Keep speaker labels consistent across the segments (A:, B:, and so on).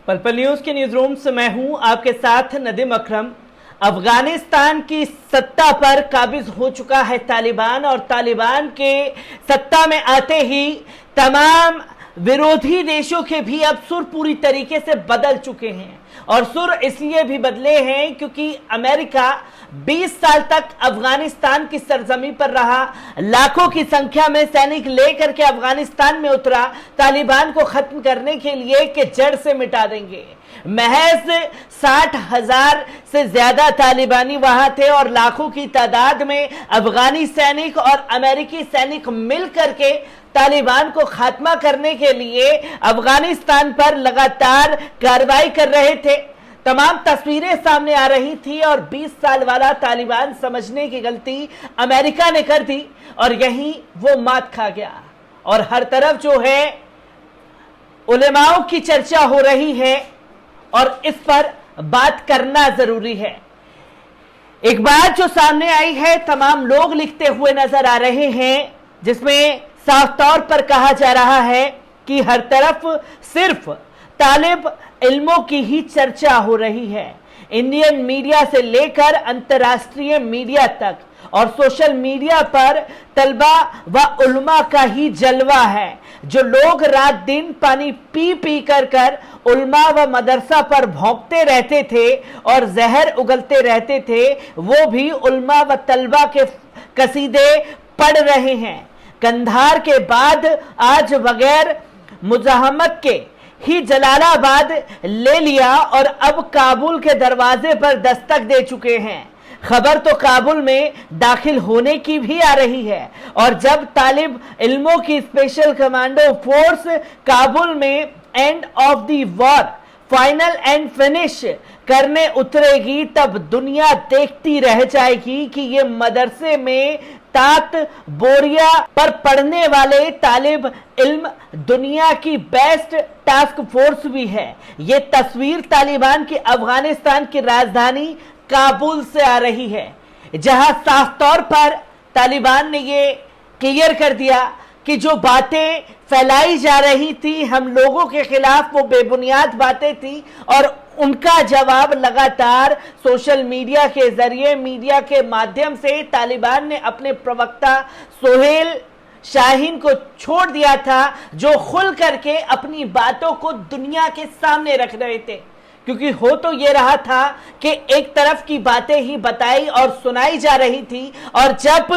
A: पल न्यूज के news room से मैं हूं आपके साथ नदीम अकरम। अफगानिस्तान की सत्ता पर काबिज हो चुका है तालिबान और तालिबान के सत्ता में आते ही तमाम विरोधी देशों के भी अब सुर पूरी तरीके से बदल चुके हैं। और सुर इसलिए भी बदले हैं क्योंकि अमेरिका 20 साल तक अफगानिस्तान की सरजमी पर रहा, लाखों की संख्या में सैनिक लेकर के अफगानिस्तान में उतरा तालिबान को खत्म करने के लिए कि जड़ से मिटा देंगे। महज 60,000 से ज्यादा तालिबानी वहां थे और लाखों की तादाद में अफगानी सैनिक और अमेरिकी सैनिक मिलकर के तालिबान को खात्मा करने के लिए अफगानिस्तान पर लगातार कार्रवाई कर रहे थे। तमाम तस्वीरें सामने आ रही थी और 20 साल वाला तालिबान समझने की गलती अमेरिका ने कर दी और यहीं वो मात खा गया। और हर तरफ जो है उलेमाओं की चर्चा हो रही है और इस पर बात करना जरूरी है। एक बात जो सामने आई है, तमाम लोग लिखते हुए नजर आ रहे हैं, जिसमें साफ तौर पर कहा जा रहा है कि हर तरफ सिर्फ तालिब इल्मों की ही चर्चा हो रही है। इंडियन मीडिया से लेकर अंतर्राष्ट्रीय मीडिया तक और सोशल मीडिया पर तलबा व उलमा का ही जलवा है। जो लोग रात दिन पानी पी पी कर उलमा व मदरसा पर भौंकते रहते थे और जहर उगलते रहते थे, वो भी उलमा व तलबा के कसीदे पढ़ रहे हैं। कंधार के बाद आज बगैर मुजाहमत के ही जलालाबाद ले लिया और अब काबुल के दरवाजे पर दस्तक दे चुके हैं। खबर तो काबुल में दाखिल होने की भी आ रही है और जब तालिब इल्मों की स्पेशल कमांडो फोर्स काबुल में end of the war final and finish करने उतरेगी, तब दुनिया देखती रह जाएगी कि ये मदरसे में तात बोरिया पर पढ़ने वाले तालिब इल्म दुनिया की बेस्ट टास्क फोर्स भी है। ये तस्वीर तालिबान की अफगानिस्तान की राजधानी काबुल से आ रही है, जहां साफ तौर पर तालिबान ने ये क्लियर कर दिया कि जो बातें फैलाई जा रही थी हम लोगों के खिलाफ, वो बेबुनियाद बातें थी और उनका जवाब लगातार सोशल मीडिया के जरिए, मीडिया के माध्यम से तालिबान ने अपने प्रवक्ता सोहेल शाहीन को छोड़ दिया था, जो खुल करके अपनी बातों को दुनिया के सामने रख रहे थे। क्योंकि हो तो ये रहा था कि एक तरफ की बातें ही बताई और सुनाई जा रही थी और जब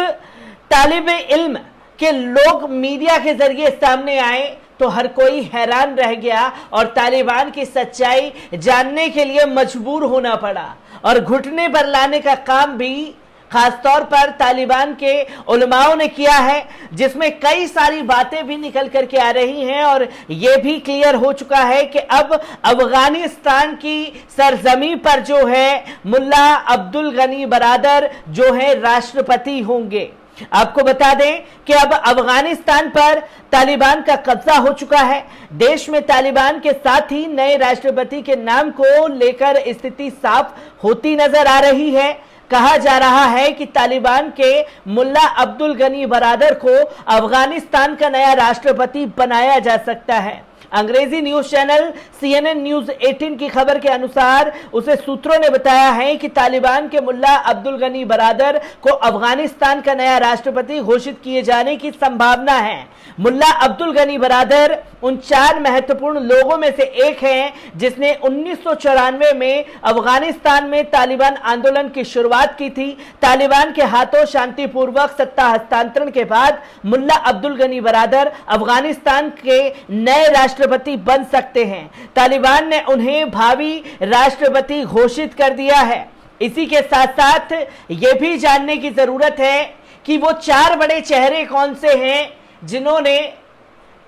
A: तालिब इल्म के लोग मीडिया के जरिए सामने आए तो हर कोई हैरान रह गया और तालिबान की सच्चाई जानने के लिए मजबूर होना पड़ा। और घुटने पर लाने का काम भी खासतौर पर तालिबान के उलमाओं ने किया है, जिसमें कई सारी बातें भी निकल करके आ रही हैं और यह भी क्लियर हो चुका है कि अब अफगानिस्तान की सरजमी पर जो है मुल्ला अब्दुल गनी बरादर जो है राष्ट्रपति होंगे। आपको बता दें कि अब अफगानिस्तान पर तालिबान का कब्जा हो चुका है। देश में तालिबान के साथ ही नए राष्ट्रपति के नाम को लेकर स्थिति साफ होती नजर आ रही है। कहा जा रहा है कि तालिबान के मुल्ला अब्दुल गनी बरादर को अफगानिस्तान का नया राष्ट्रपति बनाया जा सकता है। अंग्रेजी न्यूज चैनल CNN न्यूज 18 की खबर के अनुसार उसे सूत्रों ने बताया है कि तालिबान के मुल्ला अब्दुल गनी बरादर को अफगानिस्तान का नया राष्ट्रपति घोषित किए जाने की संभावना है। मुल्ला अब्दुल गनी बरादर उन 4 महत्वपूर्ण लोगों में से एक हैं जिसने 1994 में अफगानिस्तान में तालिबान आंदोलन की शुरुआत की थी। तालिबान के हाथों शांतिपूर्वक सत्ता हस्तांतरण के बाद मुल्ला अब्दुल गनी बरादर अफगानिस्तान के नए राष्ट्रपति बन सकते हैं। तालिबान ने उन्हें भावी राष्ट्रपति घोषित कर दिया है। इसी के साथ साथ ये भी जानने की जरूरत है कि वो 4 बड़े चेहरे कौन से हैं जिन्होंने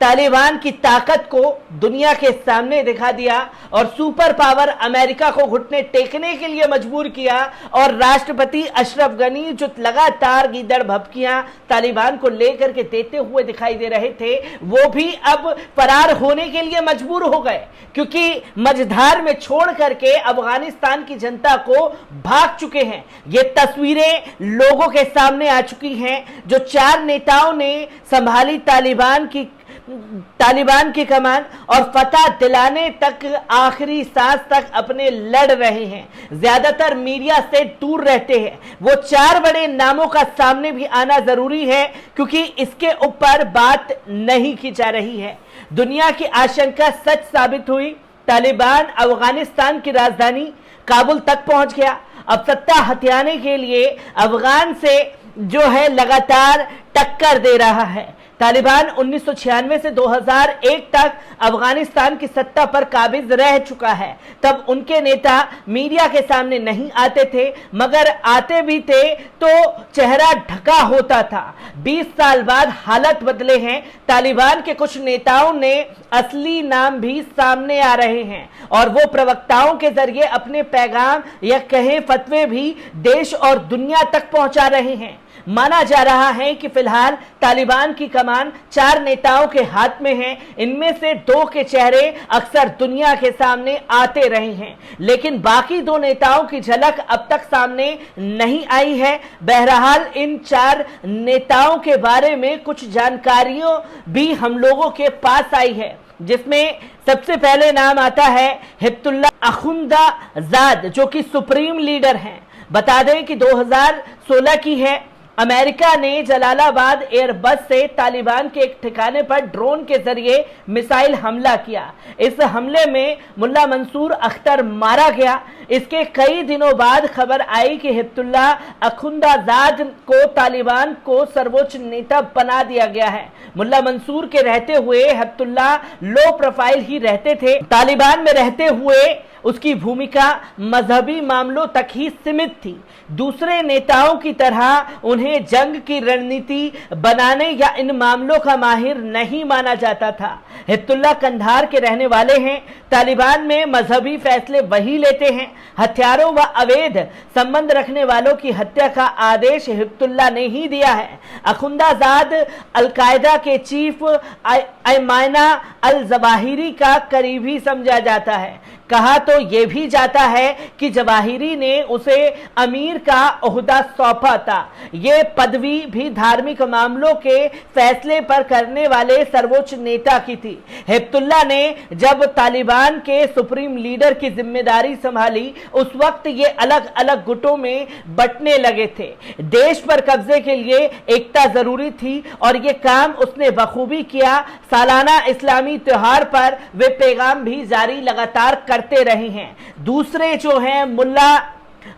A: तालिबान की ताकत को दुनिया के सामने दिखा दिया और सुपर पावर अमेरिका को घुटने टेकने के लिए मजबूर किया। और राष्ट्रपति अशरफ गनी जो लगातार गीदड़ भभकियां तालिबान को लेकर के देते हुए दिखाई दे रहे थे, वो भी अब फरार होने के लिए मजबूर हो गए, क्योंकि मझधार में छोड़ करके अफगानिस्तान की जनता को भाग चुके हैं। ये तस्वीरें लोगों के सामने आ चुकी हैं। जो 4 नेताओं ने संभाली तालिबान की तालिबान की कमान और फतह दिलाने तक, आखिरी सांस तक अपने लड़ रहे हैं। ज्यादातर मीडिया से दूर रहते हैं। वो 4 बड़े नामों का सामने भी आना जरूरी है क्योंकि इसके ऊपर बात नहीं की जा रही है। दुनिया की आशंका सच साबित हुई। तालिबान अफगानिस्तान की राजधानी काबुल तक पहुंच गया। अब सत्ता हथियाने के लिए अफगान से जो है लगातार टक्कर दे रहा है। तालिबान 1996 से 2001 तक अफगानिस्तान की सत्ता पर काबिज रह चुका है। तब उनके नेता मीडिया के सामने नहीं आते थे, मगर आते भी थे तो चेहरा ढका होता था। 20 साल बाद हालत बदले हैं। तालिबान के कुछ नेताओं ने असली नाम भी सामने आ रहे हैं और वो प्रवक्ताओं के जरिए अपने पैगाम या कहें फतवे भी देश और दुनिया तक पहुंचा रहे हैं। माना जा रहा है कि फिलहाल तालिबान की कमान 4 नेताओं के हाथ में है। इनमें से 2 के चेहरे अक्सर दुनिया के सामने आते रहे हैं, लेकिन बाकी 2 नेताओं की झलक अब तक सामने नहीं आई है। बहरहाल इन 4 नेताओं के बारे में कुछ जानकारियों भी हम लोगों के पास आई है, जिसमें सबसे पहले नाम आता है हिब्तुल्लाह अखुंदाजाद, जो कि सुप्रीम लीडर हैं। बता दें कि 2016 की है। अमेरिका ने जलालाबाद एयरबस से तालिबान के एक ठिकाने पर ड्रोन के जरिए मिसाइल हमला किया। इस हमले में मुल्ला मंसूर अख्तर मारा गया। इसके कई दिनों बाद खबर आई कि हिब्तुल्लाह अखुंदाजाद को तालिबान को सर्वोच्च नेता बना दिया गया है। मुल्ला मंसूर के रहते हुए हिब्तुल्लाह लो प्रोफाइल ही रहते थे। तालिबान में रहते हुए उसकी भूमिका मजहबी मामलों तक ही सीमित थी। दूसरे नेताओं की तरह उन्हें जंग की रणनीति बनाने या इन मामलों का माहिर नहीं माना जाता था। हिब्तुल्लाह कंधार के रहने वाले हैं। तालिबान में मजहबी फैसले वही लेते हैं। हथियारों व अवैध संबंध रखने वालों की हत्या का आदेश हिब्तुल्लाह ने ही दिया है। अखुंदाजाद अलकायदा के चीफ अयमाना अल जवाहिरी का करीबी समझा जाता है। कहा तो यह भी जाता है कि जवाहिरी ने उसे अमीर का ओहदा सौंपा था। यह पदवी भी धार्मिक मामलों के फैसले पर करने वाले सर्वोच्च नेता की थी। हिब्तुल्लाह ने जब तालिबान के सुप्रीम लीडर की जिम्मेदारी संभाली, उस वक्त ये अलग अलग गुटों में बंटने लगे थे। देश पर कब्जे के लिए एकता जरूरी थी और ये काम उसने बखूबी किया। सालाना इस्लामी त्योहार पर वे पैगाम भी जारी लगातार करते रहे हैं। दूसरे जो हैं मुल्ला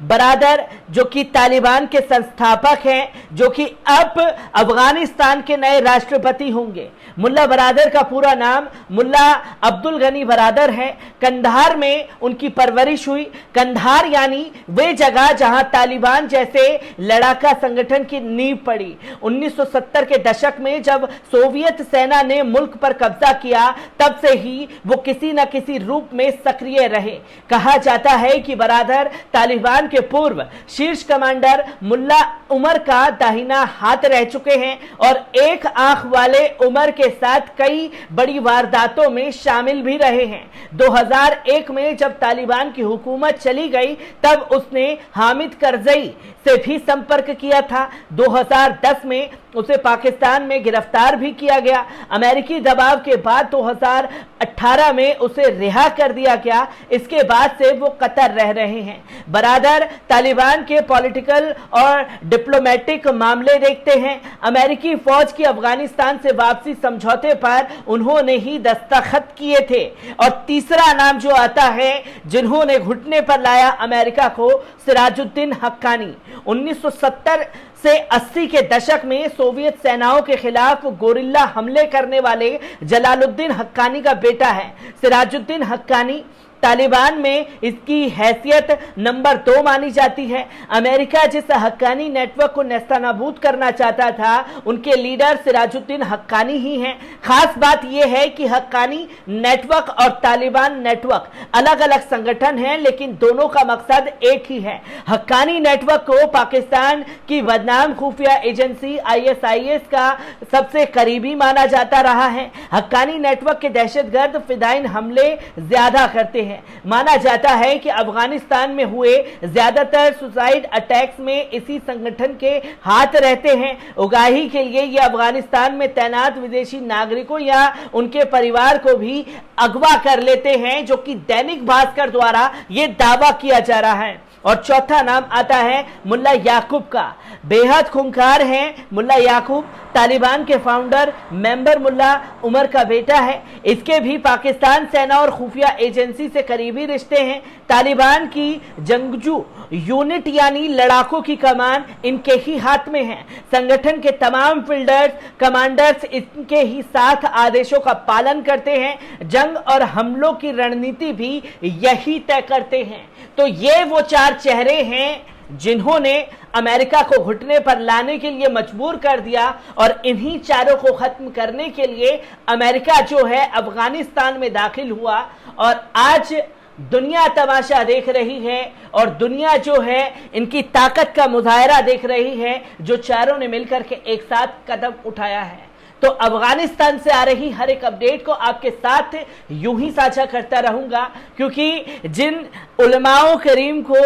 A: बरादर, जो कि तालिबान के संस्थापक हैं, जो कि अब अफगानिस्तान के नए राष्ट्रपति होंगे। मुल्ला बरादर का पूरा नाम मुल्ला अब्दुल गनी बरादर है। कंधार में उनकी परवरिश हुई। कंधार यानी वे जगह जहां तालिबान जैसे लड़ाका संगठन की नींव पड़ी। 1970 के दशक में जब सोवियत सेना ने मुल्क पर कब्जा किया, तब से ही वो किसी न किसी रूप में सक्रिय रहे। कहा जाता है कि बरादर तालिबान के पूर्व शीर्ष कमांडर मुल्ला उमर का दाहिना हाथ रह चुके हैं और एक आंख वाले उमर के साथ कई बड़ी वारदातों में शामिल भी रहे हैं। 2001 में जब तालिबान की हुकूमत चली गई, तब उसने हामिद करजई से भी संपर्क किया था। 2010 में उसे पाकिस्तान में गिरफ्तार भी किया गया। अमेरिकी दबाव के बाद 2018 में उसे रिहा कर दिया गया। इसके बाद से वो कतर रह रहे हैं। बरादर तालिबान के पॉलिटिकल और डिप्लोमेटिक मामले देखते हैं। अमेरिकी फौज की अफगानिस्तान से वापसी समझौते पर उन्होंने ही दस्तखत किए थे। और तीसरा नाम जो आता है, जिन्होंने घुटने पर लाया अमेरिका को, सिराजुद्दीन हक्कानी। 1970 से 80 के दशक में सोवियत सेनाओं के खिलाफ गोरिल्ला हमले करने वाले जलालुद्दीन हक्कानी का बेटा है। सिराजुद्दीन हक्कानी तालिबान में इसकी हैसियत नंबर 2 मानी जाती है। अमेरिका जिस हक्कानी नेटवर्क को नेस्तनाबूद करना चाहता था, उनके लीडर सिराजुद्दीन हक्कानी ही हैं। खास बात यह है कि हक्कानी नेटवर्क और तालिबान नेटवर्क अलग अलग संगठन हैं, लेकिन दोनों का मकसद एक ही है। हक्कानी नेटवर्क को पाकिस्तान की बदनाम खुफिया एजेंसी ISIS का सबसे करीबी माना जाता रहा है। हक्कानी नेटवर्क के दहशतगर्द फिदाइन हमले ज्यादा करते हैं। हैं। माना जाता है कि अफगानिस्तान में हुए ज्यादातर सुसाइड अटैक्स में इसी संगठन के हाथ रहते हैं। उगाही के लिए ये अफगानिस्तान में तैनात विदेशी नागरिकों या उनके परिवार को भी अगवा कर लेते हैं, जो कि दैनिक भास्कर द्वारा यह दावा किया जा रहा है। और चौथा नाम आता है मुल्ला याकूब का। बेहद खूंखार हैं मुल्ला याकूब, तालिबान के फाउंडर मेंबर मुल्ला उमर का बेटा है। इसके भी पाकिस्तान सेना और खुफिया एजेंसी से करीबी रिश्ते हैं। तालिबान की जंगजू यूनिट यानी लड़ाकों की कमान इनके ही हाथ में है। संगठन के तमाम फील्डर्स कमांडर्स इनके ही साथ आदेशों का पालन करते हैं। जंग और हमलों की रणनीति भी यही तय करते हैं। तो ये वो चार चेहरे हैं जिन्होंने अमेरिका को घुटने पर लाने के लिए मजबूर कर दिया, और इन्हीं चारों को खत्म करने के लिए अमेरिका जो है अफगानिस्तान में दाखिल हुआ। और आज दुनिया तमाशा देख रही है और दुनिया जो है इनकी ताकत का मुजाहरा देख रही है, जो चारों ने मिलकर के एक साथ कदम उठाया है। तो अफगानिस्तान से आ रही हर एक अपडेट को आपके साथ यूं ही साझा करता रहूंगा, क्योंकि जिन उलमाओ करीम को,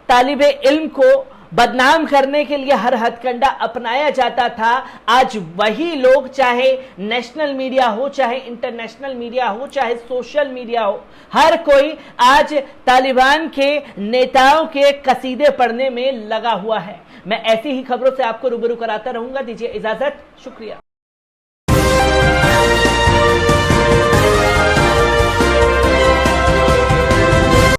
A: तालिबे इल्म को बदनाम करने के लिए हर हथकंडा अपनाया जाता था, आज वही लोग, चाहे नेशनल मीडिया हो, चाहे इंटरनेशनल मीडिया हो, चाहे सोशल मीडिया हो, हर कोई आज तालिबान के नेताओं के कसीदे पढ़ने में लगा हुआ है। मैं ऐसी ही खबरों से आपको रूबरू कराता रहूंगा। दीजिए इजाजत, शुक्रिया।